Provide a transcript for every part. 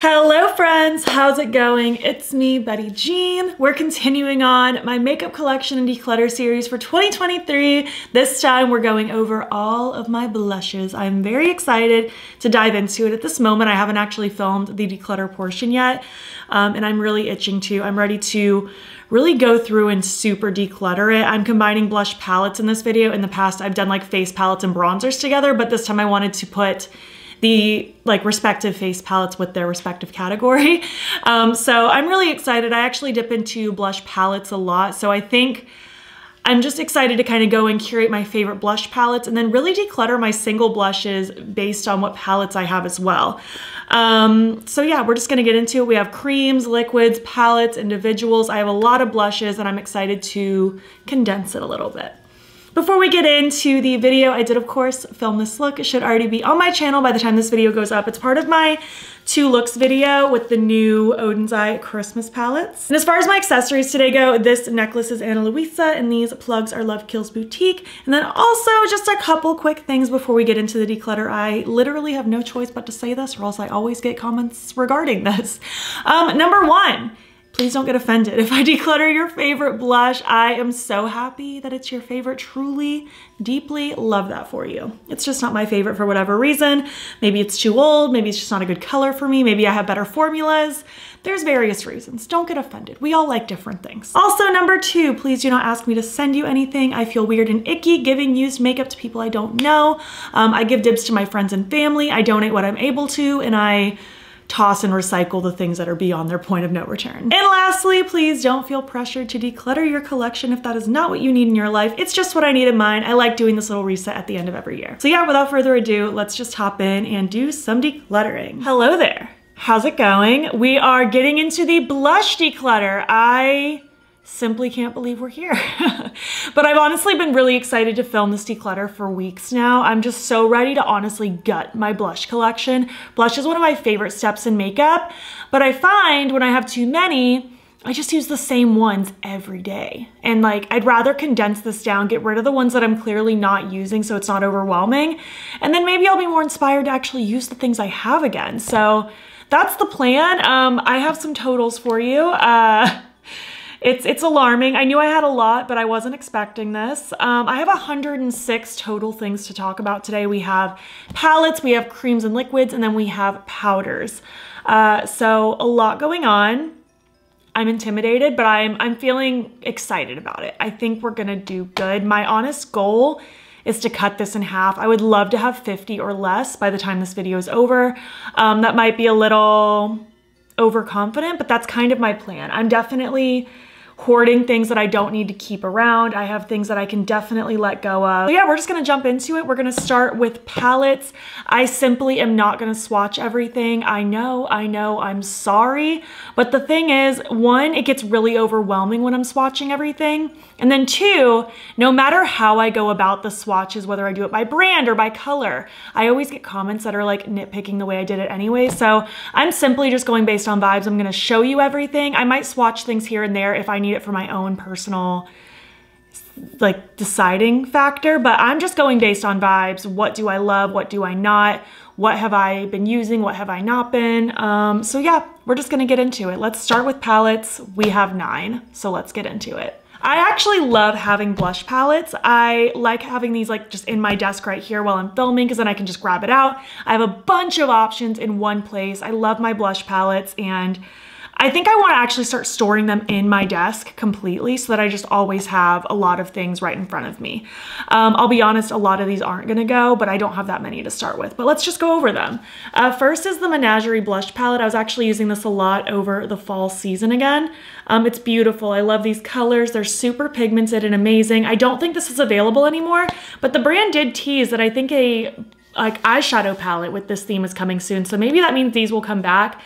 Hello friends, how's it going? It's me, Betty Jean. We're continuing on my makeup collection and declutter series for 2023. This time we're going over all of my blushes. I'm very excited to dive into it. At this moment, I haven't actually filmed the declutter portion yet, and I'm really itching to. I'm ready to really go through and super declutter it. I'm combining blush palettes in this video. In the past, I've done like face palettes and bronzers together, but this time I wanted to put the respective face palettes with their respective category. So I'm really excited. I actually dip into blush palettes a lot. So I think I'm just excited to kind of go and curate my favorite blush palettes and then really declutter my single blushes based on what palettes I have as well. So yeah, we're just gonna get into it. We have creams, liquids, palettes, individuals. I have a lot of blushes and I'm excited to condense it a little bit. Before we get into the video, I did of course film this look. It should already be on my channel by the time this video goes up. It's part of my 2 looks video with the new Odin's Eye Christmas palettes. And as far as my accessories today go, this necklace is Ana Luisa and these plugs are Love Kills Boutique. And then also just a couple quick things before we get into the declutter. I literally have no choice but to say this or else I always get comments regarding this. Number 1. Please don't get offended if I declutter your favorite blush. I am so happy that it's your favorite. Truly, deeply love that for you. It's just not my favorite for whatever reason. Maybe it's too old. Maybe it's just not a good color for me. Maybe I have better formulas. There's various reasons. Don't get offended. We all like different things. Also, number 2, please do not ask me to send you anything. I feel weird and icky giving used makeup to people I don't know. I give dibs to my friends and family. I donate what I'm able to, and I toss and recycle the things that are beyond their point of no return. And lastly, please don't feel pressured to declutter your collection if that is not what you need in your life. It's just what I need in mine. I like doing this little reset at the end of every year. So yeah, without further ado, let's just hop in and do some decluttering. Hello there. How's it going? We are getting into the blush declutter. I simply can't believe we're here. But I've honestly been really excited to film this declutter for weeks now. I'm just so ready to honestly gut my blush collection. Blush is one of my favorite steps in makeup, but I find when I have too many, I just use the same ones every day. And I'd rather condense this down, get rid of the ones that I'm clearly not using so it's not overwhelming. And then maybe I'll be more inspired to actually use the things I have again. So that's the plan. I have some totals for you. It's alarming. I knew I had a lot, but I wasn't expecting this. I have 106 total things to talk about today. We have palettes, we have creams and liquids, and then we have powders. So a lot going on. I'm intimidated, but I'm feeling excited about it. I think we're gonna do good. My honest goal is to cut this in half. I would love to have 50 or less by the time this video is over. That might be a little overconfident, but that's kind of my plan. I'm definitely hoarding things that I don't need to keep around. I have things that I can definitely let go of. So yeah, we're just gonna jump into it. We're gonna start with palettes. I simply am not gonna swatch everything. I know, I'm sorry. But the thing is, 1, it gets really overwhelming when I'm swatching everything. And then 2, no matter how I go about the swatches, whether I do it by brand or by color, I always get comments that are nitpicking the way I did it anyway. So I'm simply just going based on vibes. I'm gonna show you everything. I might swatch things here and there if I need it for my own personal deciding factor, but I'm just going based on vibes. What do I love? What do I not? What have I been using? What have I not been? So yeah, we're just gonna get into it. Let's start with palettes. We have 9, so let's get into it. I actually love having blush palettes. I like having these just in my desk right here while I'm filming because then I can just grab it out. I have a bunch of options in one place. I love my blush palettes and I think I want to actually start storing them in my desk completely so that I just always have a lot of things right in front of me. I'll be honest, a lot of these aren't going to go, but I don't have that many to start with. But let's just go over them. First is the Menagerie blush palette. I was actually using this a lot over the fall season again. It's beautiful. I love these colors. They're super pigmented and amazing. I don't think this is available anymore, but the brand did tease that I think a eyeshadow palette with this theme is coming soon. So maybe that means these will come back.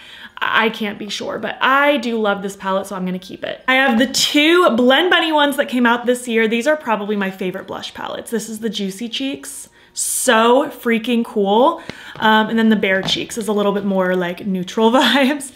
I can't be sure, but I do love this palette, so I'm gonna keep it. I have the 2 Blend Bunny ones that came out this year. These are probably my favorite blush palettes. This is the Juicy Cheeks So freaking cool. And then the Bare Cheeks is a little bit more like neutral vibes.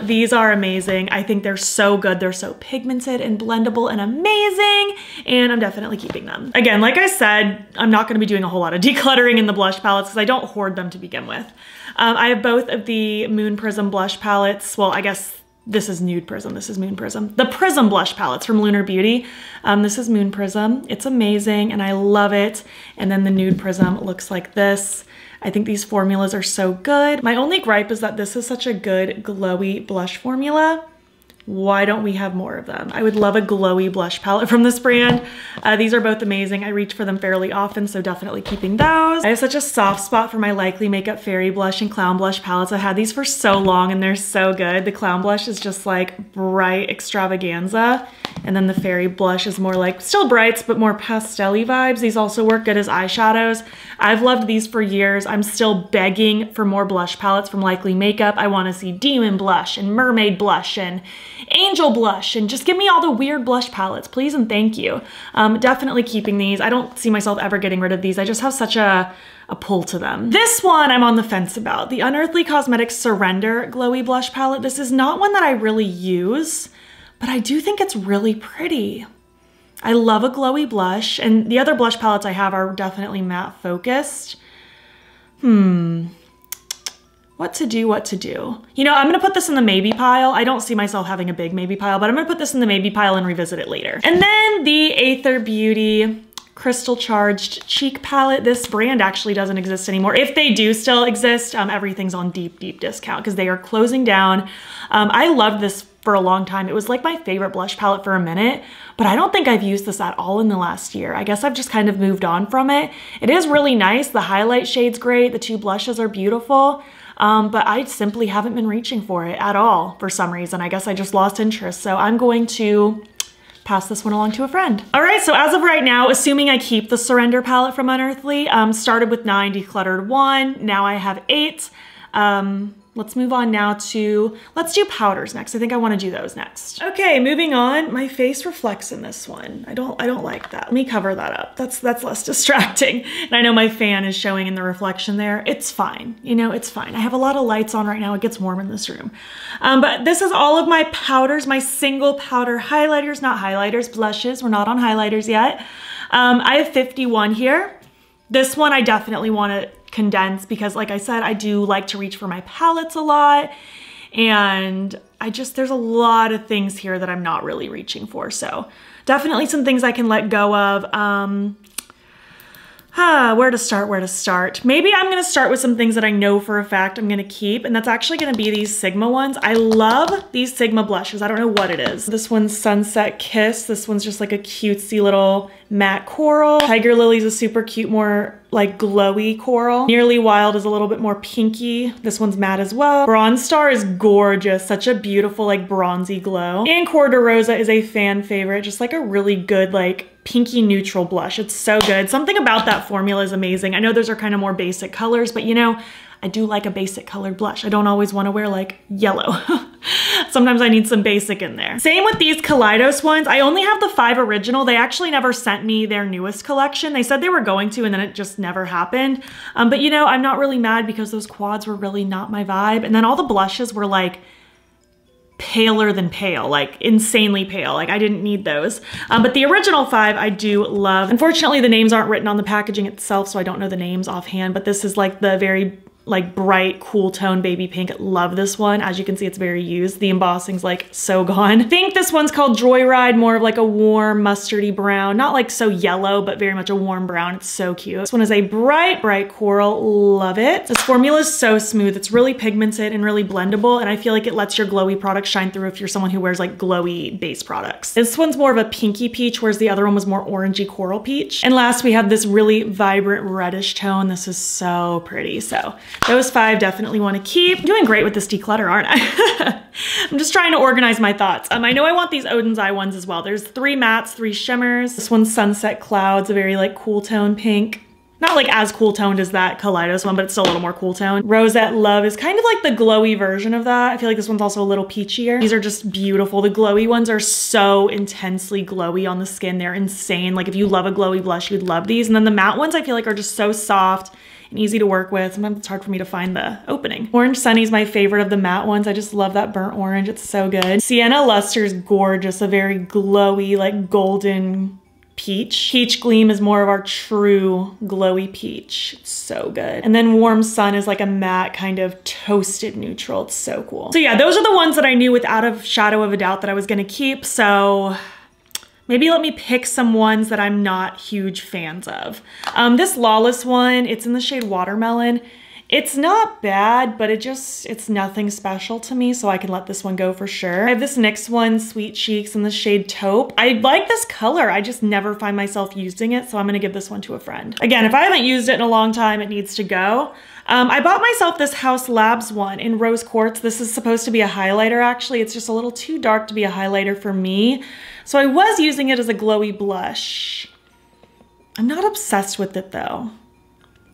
These are amazing. I think they're so good. They're so pigmented and blendable and amazing. And I'm definitely keeping them. Again, like I said, I'm not gonna be doing a whole lot of decluttering in the blush palettes because I don't hoard them to begin with. I have both of the Moon Prism blush palettes. Well, I guess this is Nude Prism, this is Moon Prism. The Prism blush palettes from Lunar Beauty. This is Moon Prism. It's amazing and I love it. And then the Nude Prism looks like this. I think these formulas are so good. My only gripe is that this is such a good glowy blush formula. Why don't we have more of them? I would love a glowy blush palette from this brand. These are both amazing. I reach for them fairly often, so definitely keeping those. I have such a soft spot for my Likely Makeup Fairy Blush and Clown Blush palettes. I've had these for so long and they're so good. The Clown Blush is just like bright extravaganza. And then the Fairy Blush is more like, still brights, but more pastel-y vibes. These also work good as eyeshadows. I've loved these for years. I'm still begging for more blush palettes from Likely Makeup. I wanna see Demon Blush and Mermaid Blush and Angel Blush, and just give me all the weird blush palettes, please and thank you. Definitely keeping these. I don't see myself ever getting rid of these. I just have such a pull to them. This one I'm on the fence about. The Unearthly Cosmetics Surrender Glowy Blush Palette. This is not one that I really use, but I do think it's really pretty. I love a glowy blush, and the other blush palettes I have are definitely matte focused. What to do, what to do. You know, I'm gonna put this in the maybe pile. I don't see myself having a big maybe pile, but I'm gonna put this in the maybe pile and revisit it later. And then the Aether Beauty Crystal Charged Cheek Palette. This brand actually doesn't exist anymore. If they do still exist, everything's on deep, deep discount because they are closing down. I loved this for a long time. It was like my favorite blush palette for a minute, but I don't think I've used this at all in the last year. I guess I've just kind of moved on from it. It is really nice. The highlight shade's great. The two blushes are beautiful. But I simply haven't been reaching for it at all for some reason. I guess I just lost interest. So I'm going to pass this one along to a friend. All right, so as of right now, assuming I keep the Surrender palette from Unearthly, started with 9, decluttered 1, now I have 8. Let's move on now to, let's do powders next. I think I want to do those next. Okay, moving on. My face reflects in this one. I don't like that. Let me cover that up. That's less distracting. And I know my fan is showing in the reflection there. It's fine. You know, it's fine. I have a lot of lights on right now. It gets warm in this room. But this is all of my powders, my single powder highlighters, not highlighters, blushes. We're not on highlighters yet. I have 51 here. This one I definitely want to condense because, like I said, I do like to reach for my palettes a lot, and there's a lot of things here that I'm not really reaching for, so definitely some things I can let go of. Where to start? Maybe I'm gonna start with some things that I know for a fact I'm gonna keep, and that's actually gonna be these Sigma ones. I love these Sigma blushes. I don't know what it is. This one's Sunset Kiss. This one's just like a cutesy little matte coral. Tiger Lily's a super cute, more like glowy coral. Nearly Wild is a little bit more pinky. This one's matte as well. Bronze Star is gorgeous. Such a beautiful like bronzy glow. And Cor de Rosa is a fan favorite. Just like a really good like pinky neutral blush. It's so good. Something about that formula is amazing. I know those are kind of more basic colors, but you know, I do like a basic colored blush. I don't always want to wear like yellow. Sometimes I need some basic in there. Same with these Kaleidos ones. I only have the 5 original. They actually never sent me their newest collection. They said they were going to, and then it just never happened. But you know, I'm not really mad because those quads were really not my vibe. And then all the blushes were like paler than pale, like insanely pale. Like I didn't need those. But the original 5 I do love. Unfortunately, the names aren't written on the packaging itself, so I don't know the names offhand, but this is like the very like bright, cool tone baby pink. Love this one. As you can see, it's very used. The embossing's like so gone. I think this one's called Joyride, more of like a warm mustardy brown. Not like so yellow, but very much a warm brown. It's so cute. This one is a bright, bright coral. Love it. This formula is so smooth. It's really pigmented and really blendable, and I feel like it lets your glowy products shine through if you're someone who wears like glowy base products. This one's more of a pinky peach, whereas the other one was more orangey coral peach. And last, we have this really vibrant reddish tone. This is so pretty. So those 5 definitely want to keep. I'm doing great with this declutter, aren't I? I'm just trying to organize my thoughts. I know I want these Odin's Eye ones as well. There's 3 mattes, 3 shimmers. This one's Sunset Clouds, a very like cool tone pink. Not like as cool toned as that Kaleidos one, but it's still a little more cool toned. Rosette Love is kind of like the glowy version of that. I feel like this one's also a little peachier. These are just beautiful. The glowy ones are so intensely glowy on the skin. They're insane. Like if you love a glowy blush, you'd love these. And then the matte ones I feel like are just so soft and easy to work with. Sometimes it's hard for me to find the opening. Orange Sunny is my favorite of the matte ones. I just love that burnt orange. It's so good. Sienna Luster is gorgeous. A very glowy, like golden peach. Peach Gleam is more of our true glowy peach. It's so good. And then Warm Sun is like a matte kind of toasted neutral. It's so cool. So yeah, those are the ones that I knew without a shadow of a doubt that I was gonna keep. So maybe let me pick some ones that I'm not huge fans of. This Lawless one, it's in the shade Watermelon. It's not bad, but it's nothing special to me, so I can let this one go for sure. I have this NYX one, Sweet Cheeks, in the shade Taupe. I like this color, I just never find myself using it, so I'm gonna give this one to a friend. Again, if I haven't used it in a long time, it needs to go. I bought myself this House Labs one in Rose Quartz. This is supposed to be a highlighter, actually. It's just a little too dark to be a highlighter for me. So I was using it as a glowy blush. I'm not obsessed with it though.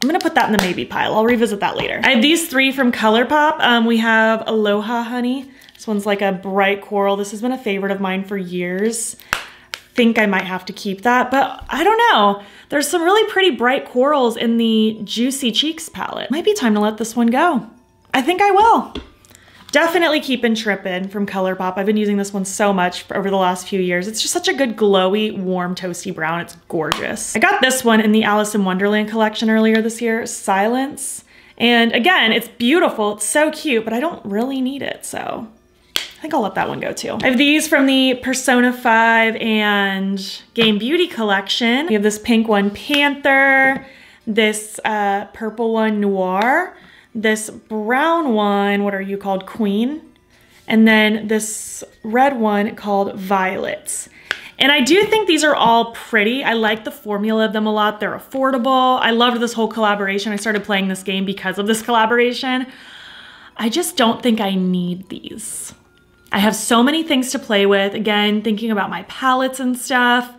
I'm gonna put that in the maybe pile. I'll revisit that later. I have these three from Colourpop. We have Aloha Honey. This one's like a bright coral. This has been a favorite of mine for years. I think I might have to keep that, but I don't know. There's some really pretty bright corals in the Juicy Cheeks palette. Might be time to let this one go. I think I will. Definitely keeping Trippin' from Colourpop. I've been using this one so much over the last few years. It's just such a good glowy, warm, toasty brown. It's gorgeous. I got this one in the Alice in Wonderland collection earlier this year, Silence. And again, it's beautiful. It's so cute, but I don't really need it, so I think I'll let that one go too. I have these from the Persona 5 and Game Beauty collection. We have this pink one, Panther, this purple one, Noir, this brown one, what are you called, Queen, and then this red one called Violets. And I do think these are all pretty. I like the formula of them a lot. They're affordable. I loved this whole collaboration. I started playing this game because of this collaboration. I just don't think I need these. I have so many things to play with. Again, thinking about my palettes and stuff.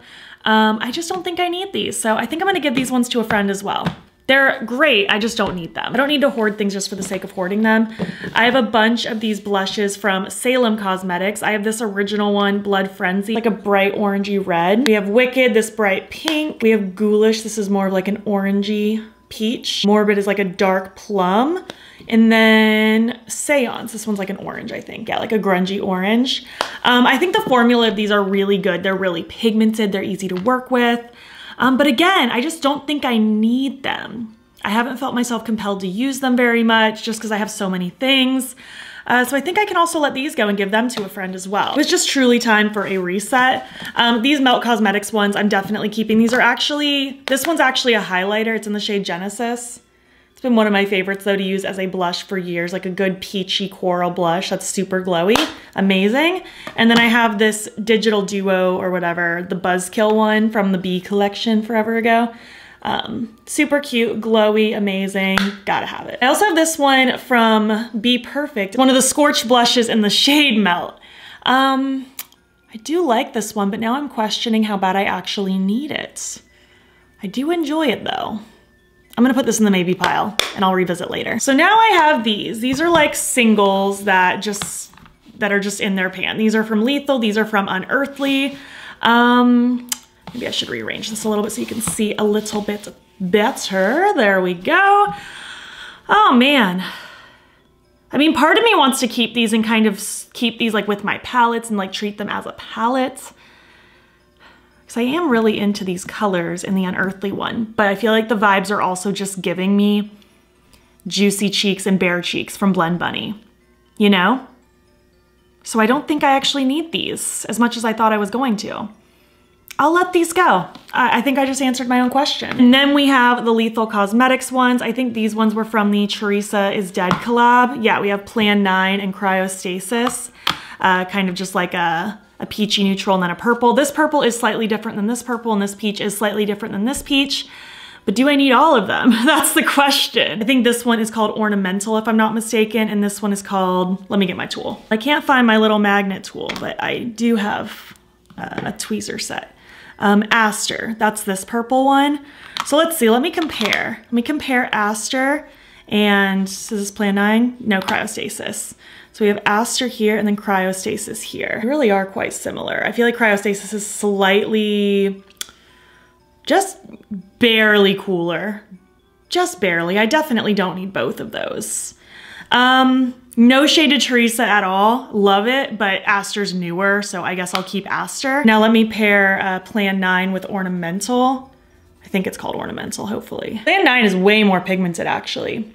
I just don't think I need these. So I think I'm gonna give these ones to a friend as well. They're great, I just don't need them. I don't need to hoard things just for the sake of hoarding them. I have a bunch of these blushes from Salem Cosmetics. I have this original one, Blood Frenzy, like a bright orangey red. We have Wicked, this bright pink. We have Ghoulish, this is more of like an orangey peach. Morbid is like a dark plum. And then Seance, this one's like an orange, I think. Yeah, like a grungy orange. I think the formula of these are really good. They're really pigmented, they're easy to work with. But again, I just don't think I need them. I haven't felt myself compelled to use them very much just because I have so many things. So I think I can also let these go and give them to a friend as well. It was just truly time for a reset. These Melt Cosmetics ones, I'm definitely keeping. These are actually, this one's actually a highlighter. It's in the shade Genesis. It's been one of my favorites though to use as a blush for years, like a good peachy coral blush that's super glowy, amazing. And then I have this Digital Duo or whatever, the Buzzkill one from the Bee collection forever ago. Super cute, glowy, amazing, gotta have it. I also have this one from Be Perfect, one of the Scorch blushes in the shade Melt. I do like this one, but now I'm questioning how bad I actually need it. I do enjoy it though. I'm gonna put this in the maybe pile and I'll revisit later. So now I have these. These are like singles that are just in their pan. These are from Lethal, these are from Unearthly. Maybe I should rearrange this a little bit so you can see a little bit better. There we go. Oh man. I mean, part of me wants to keep these and kind of keep these like with my palettes and like treat them as a palette. Because I am really into these colors in the Unearthly one, but I feel like the vibes are also just giving me Juicy Cheeks and Bare Cheeks from Blend Bunny, you know? So I don't think I actually need these as much as I thought I was going to. I'll let these go. I think I just answered my own question. And then we have the Lethal Cosmetics ones. I think these ones were from the Teresa is Dead collab. Yeah, we have Plan 9 and Cryostasis, kind of just like a peachy neutral and then a purple. This purple is slightly different than this purple and this peach is slightly different than this peach. But do I need all of them? That's the question. I think this one is called Ornamental if I'm not mistaken, and this one is called, let me get my tool. I can't find my little magnet tool, but I do have a tweezer set. Aster, that's this purple one. So let's see, let me compare. Let me compare Aster and, so this is Plan 9? No, cryostasis. So we have Aster here and then cryostasis here. They really are quite similar. I feel like cryostasis is slightly, just barely cooler. Just barely. I definitely don't need both of those. No shade to Teresa at all. Love it, but Aster's newer, so I guess I'll keep Aster. Now let me pair Plan 9 with Ornamental. I think it's called Ornamental, hopefully. Plan 9 is way more pigmented, actually.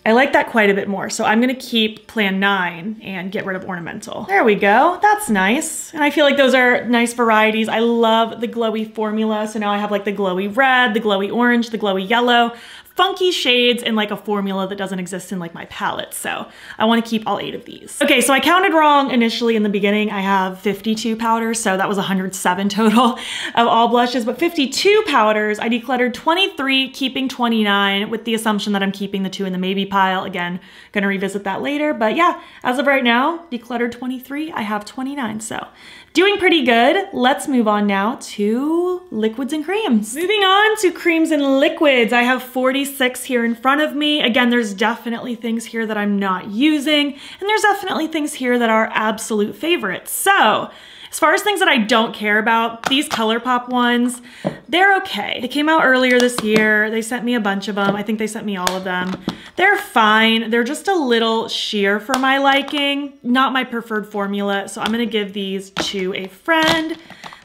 I like that quite a bit more, so I'm gonna keep Plan 9 and get rid of Ornamental. There we go, that's nice. And I feel like those are nice varieties. I love the glowy formula, so now I have like the glowy red, the glowy orange, the glowy yellow, funky shades in like a formula that doesn't exist in like my palette. So I want to keep all 8 of these. Okay, so I counted wrong initially in the beginning. I have 52 powders, so that was 107 total of all blushes, but 52 powders. I decluttered 23, keeping 29 with the assumption that I'm keeping the 2 in the maybe pile. Again, gonna revisit that later, but yeah, as of right now, decluttered 23, I have 29, so doing pretty good. Let's move on now to liquids and creams. Moving on to creams and liquids. I have 46 here in front of me. Again, there's definitely things here that I'm not using, and there's definitely things here that are absolute favorites. So, as far as things that I don't care about, these Colourpop ones, they're okay. They came out earlier this year. They sent me a bunch of them. I think they sent me all of them. They're fine. They're just a little sheer for my liking. Not my preferred formula, so I'm gonna give these to a friend.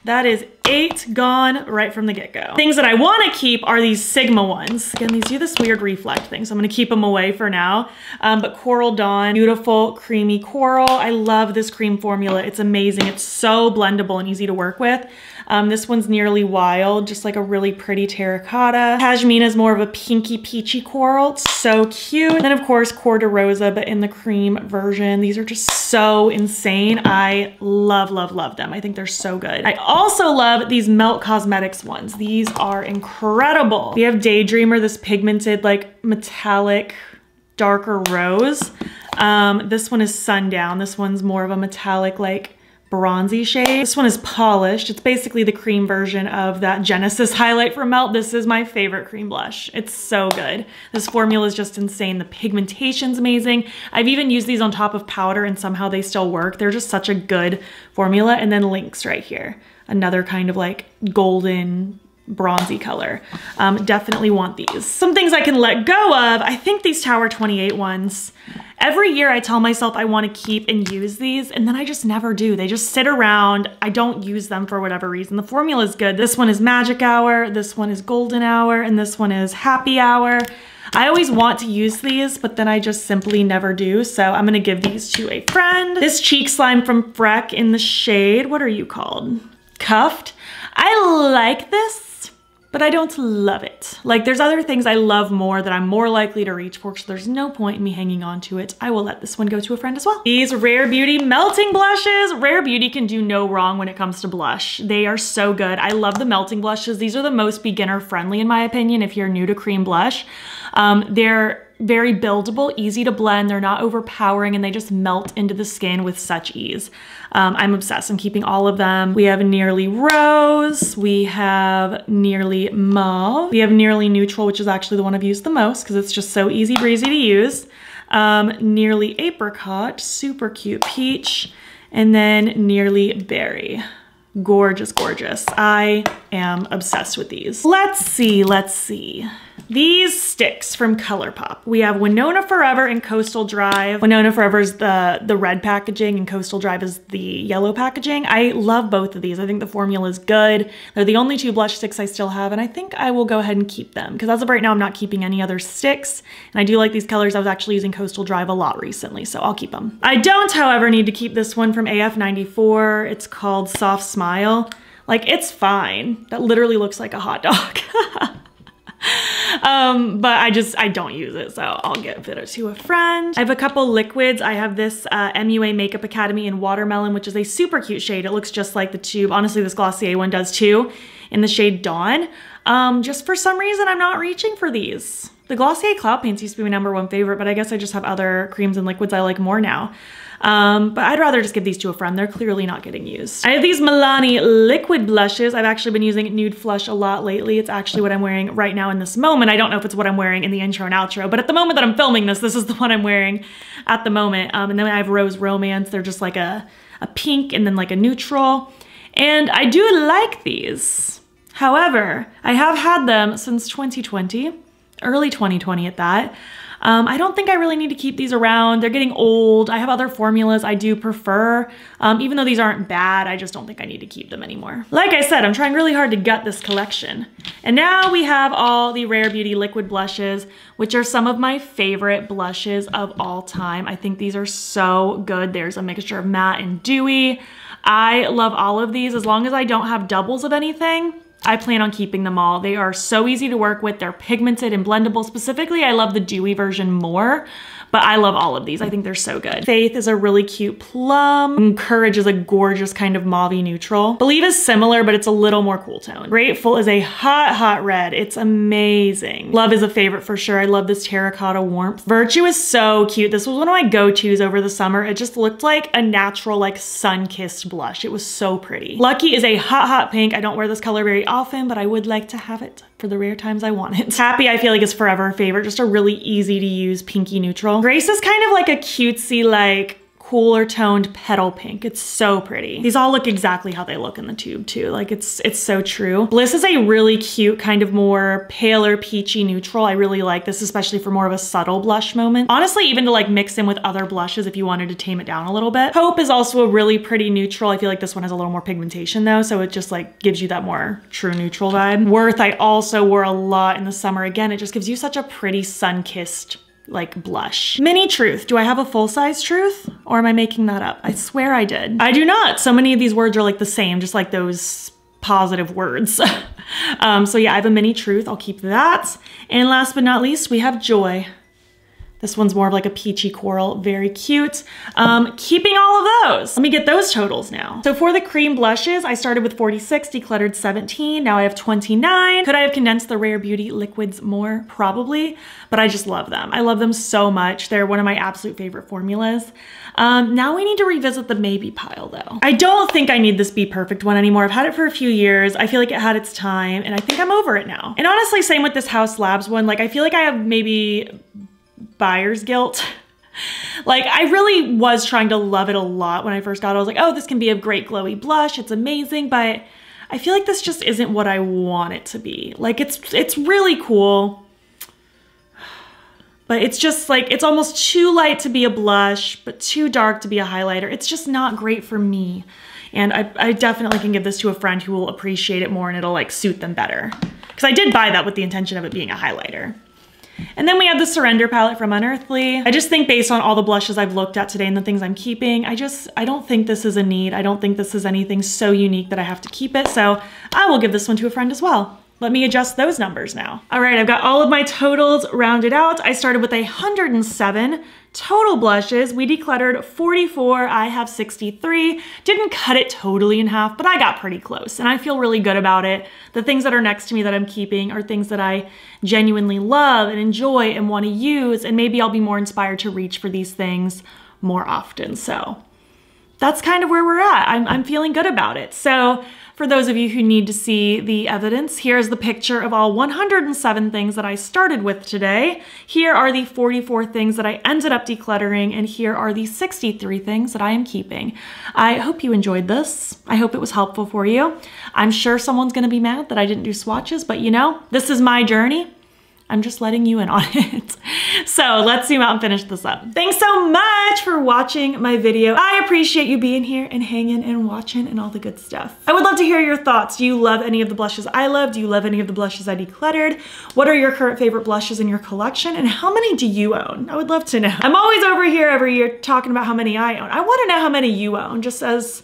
That is 8 gone right from the get-go. Things that I wanna keep are these Sigma ones. Again, these do this weird reflect thing, so I'm gonna keep them away for now. But Coral Dawn, beautiful creamy coral. I love this cream formula. It's amazing. It's so blendable and easy to work with. This one's Nearly Wild, just like a really pretty terracotta. Pashmina is more of a pinky peachy coral. It's so cute. And then of course, Cor de Rosa, but in the cream version. These are just so insane. I love, love, love them. I think they're so good. I also love these Melt Cosmetics ones. These are incredible. We have Daydreamer, this pigmented, like metallic, darker rose. This one is Sundown. This one's more of a metallic, like bronzy shade. This one is Polished. It's basically the cream version of that Genesis highlight from Melt. This is my favorite cream blush. It's so good. This formula is just insane. The pigmentation's amazing. I've even used these on top of powder and somehow they still work. They're just such a good formula. And then Lynx right here. Another kind of like golden bronzy color. Definitely want these. Some things I can let go of. I think these Tower 28 ones. Every year I tell myself I want to keep and use these, and then I just never do. They just sit around. I don't use them for whatever reason. The formula is good. This one is Magic Hour, this one is Golden Hour, and this one is Happy Hour. I always want to use these, but then I just simply never do. So I'm gonna give these to a friend. This cheek slime from Freck in the shade, what are you called? Cuffed. I like this, but I don't love it. Like there's other things I love more that I'm more likely to reach for, so there's no point in me hanging on to it. I will let this one go to a friend as well. These Rare Beauty melting blushes. Rare Beauty can do no wrong when it comes to blush. They are so good. I love the melting blushes. These are the most beginner friendly in my opinion if you're new to cream blush. They're very buildable, easy to blend, they're not overpowering, and they just melt into the skin with such ease. I'm obsessed, I'm keeping all of them. We have Nearly Rose, we have Nearly Mauve, we have Nearly Neutral, which is actually the one I've used the most because it's just so easy breezy to use. Nearly Apricot, super cute peach, and then Nearly Berry. Gorgeous, gorgeous. I am obsessed with these. Let's see. These sticks from Colourpop. We have Winona Forever and Coastal Drive. Winona Forever is the red packaging and Coastal Drive is the yellow packaging. I love both of these. I think the formula is good. They're the only 2 blush sticks I still have, and I think I will go ahead and keep them because as of right now, I'm not keeping any other sticks. And I do like these colors. I was actually using Coastal Drive a lot recently, so I'll keep them. I don't, however, need to keep this one from AF94. It's called Soft Smile. Like, it's fine. That literally looks like a hot dog. But I don't use it, so I'll give it to a friend. I have a couple liquids. I have this MUA Makeup Academy in Watermelon, which is a super cute shade. It looks just like the tube. Honestly, this Glossier one does too, in the shade Dawn. Just for some reason, I'm not reaching for these. The Glossier Cloud Paints used to be my #1 favorite, but I guess I just have other creams and liquids I like more now. But I'd rather just give these to a friend. They're clearly not getting used. I have these Milani liquid blushes. I've actually been using Nude Flush a lot lately. It's actually what I'm wearing right now in this moment. I don't know if it's what I'm wearing in the intro and outro, but at the moment that I'm filming this, this is the one I'm wearing at the moment. And then I have Rose Romance. They're just like a pink and then like a neutral. And I do like these. However, I have had them since 2020, early 2020 at that. I don't think I really need to keep these around. They're getting old. I have other formulas I do prefer. Even though these aren't bad, I just don't think I need to keep them anymore. Like I said, I'm trying really hard to gut this collection. And now we have all the Rare Beauty liquid blushes, which are some of my favorite blushes of all time. I think these are so good. There's a mixture of matte and dewy. I love all of these. As long as I don't have doubles of anything, I plan on keeping them all. They are so easy to work with. They're pigmented and blendable. Specifically, I love the dewy version more, but I love all of these. I think they're so good. Faith is a really cute plum. And Courage is a gorgeous kind of mauve-y neutral. Believe is similar, but it's a little more cool tone. Grateful is a hot, hot red. It's amazing. Love is a favorite for sure. I love this terracotta warmth. Virtue is so cute. This was one of my go-tos over the summer. It just looked like a natural, like sun-kissed blush. It was so pretty. Lucky is a hot, hot pink. I don't wear this color very often, but I would like to have it for the rare times I want it. Happy, I feel like, is forever a favorite. Just a really easy to use pinky neutral. Grace is kind of like a cutesy, like cooler toned petal pink. It's so pretty. These all look exactly how they look in the tube too. Like it's so true. Bliss is a really cute kind of more paler peachy neutral. I really like this, especially for more of a subtle blush moment. Honestly, even to like mix in with other blushes if you wanted to tame it down a little bit. Hope is also a really pretty neutral. I feel like this one has a little more pigmentation though, so it just like gives you that more true neutral vibe. Worth I also wore a lot in the summer. Again, it just gives you such a pretty sun-kissed like blush. Mini Truth. Do I have a full-size Truth or am I making that up? I swear I did. I do not. So many of these words are like the same, just like those positive words. So yeah, I have a Mini Truth. I'll keep that. And last but not least, we have Joy. This one's more of like a peachy coral, very cute. Keeping all of those. Let me get those totals now. So for the cream blushes, I started with 46, decluttered 17. Now I have 29. Could I have condensed the Rare Beauty liquids more? Probably, but I just love them. I love them so much. They're one of my absolute favorite formulas. Now we need to revisit the maybe pile though. I don't think I need this Be Perfect one anymore. I've had it for a few years. I feel like it had its time and I think I'm over it now. And honestly, same with this Haus Labs one. Like I feel like I have maybe buyer's guilt. Like I really was trying to love it a lot when I first got it. I was like, oh, this can be a great glowy blush. It's amazing, but I feel like this just isn't what I want it to be. Like it's really cool, but it's just like, it's almost too light to be a blush, but too dark to be a highlighter. It's just not great for me. And I definitely can give this to a friend who will appreciate it more and it'll like suit them better. Because I did buy that with the intention of it being a highlighter. And then we have the Surrender palette from Unearthly. I just think based on all the blushes I've looked at today and the things I'm keeping, I don't think this is a need. I don't think this is anything so unique that I have to keep it. So I will give this one to a friend as well. Let me adjust those numbers now. All right, I've got all of my totals rounded out. I started with 107 total blushes. We decluttered 44, I have 63. Didn't cut it totally in half, but I got pretty close and I feel really good about it. The things that are next to me that I'm keeping are things that I genuinely love and enjoy and want to use, and maybe I'll be more inspired to reach for these things more often. So that's kind of where we're at. I'm feeling good about it. So for those of you who need to see the evidence, here's the picture of all 107 things that I started with today. Here are the 44 things that I ended up decluttering, and here are the 63 things that I am keeping. I hope you enjoyed this. I hope it was helpful for you. I'm sure someone's gonna be mad that I didn't do swatches, but you know, this is my journey. I'm just letting you in on it. So let's zoom out and finish this up. Thanks so much for watching my video. I appreciate you being here and hanging and watching and all the good stuff. I would love to hear your thoughts. Do you love any of the blushes I love? Do you love any of the blushes I decluttered? What are your current favorite blushes in your collection? And how many do you own? I would love to know. I'm always over here every year talking about how many I own. I want to know how many you own, just as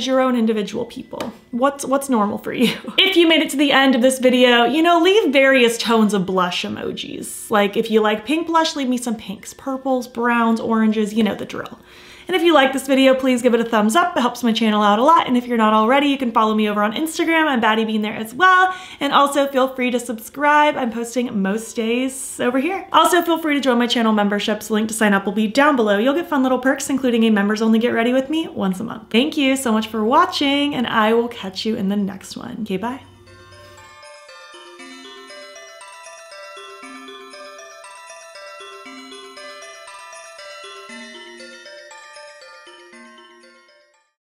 your own individual people. What's normal for you? If you made it to the end of this video, you know, leave various tones of blush emojis. Like if you like pink blush, leave me some pinks, purples, browns, oranges, you know the drill. And if you like this video, please give it a thumbs up. It helps my channel out a lot. And if you're not already, you can follow me over on Instagram. I'm battybean there as well. And also feel free to subscribe. I'm posting most days over here. Also feel free to join my channel memberships. Link to sign up will be down below. You'll get fun little perks, including a members only get ready with me once a month. Thank you so much for watching, and I will catch you in the next one. Okay, bye.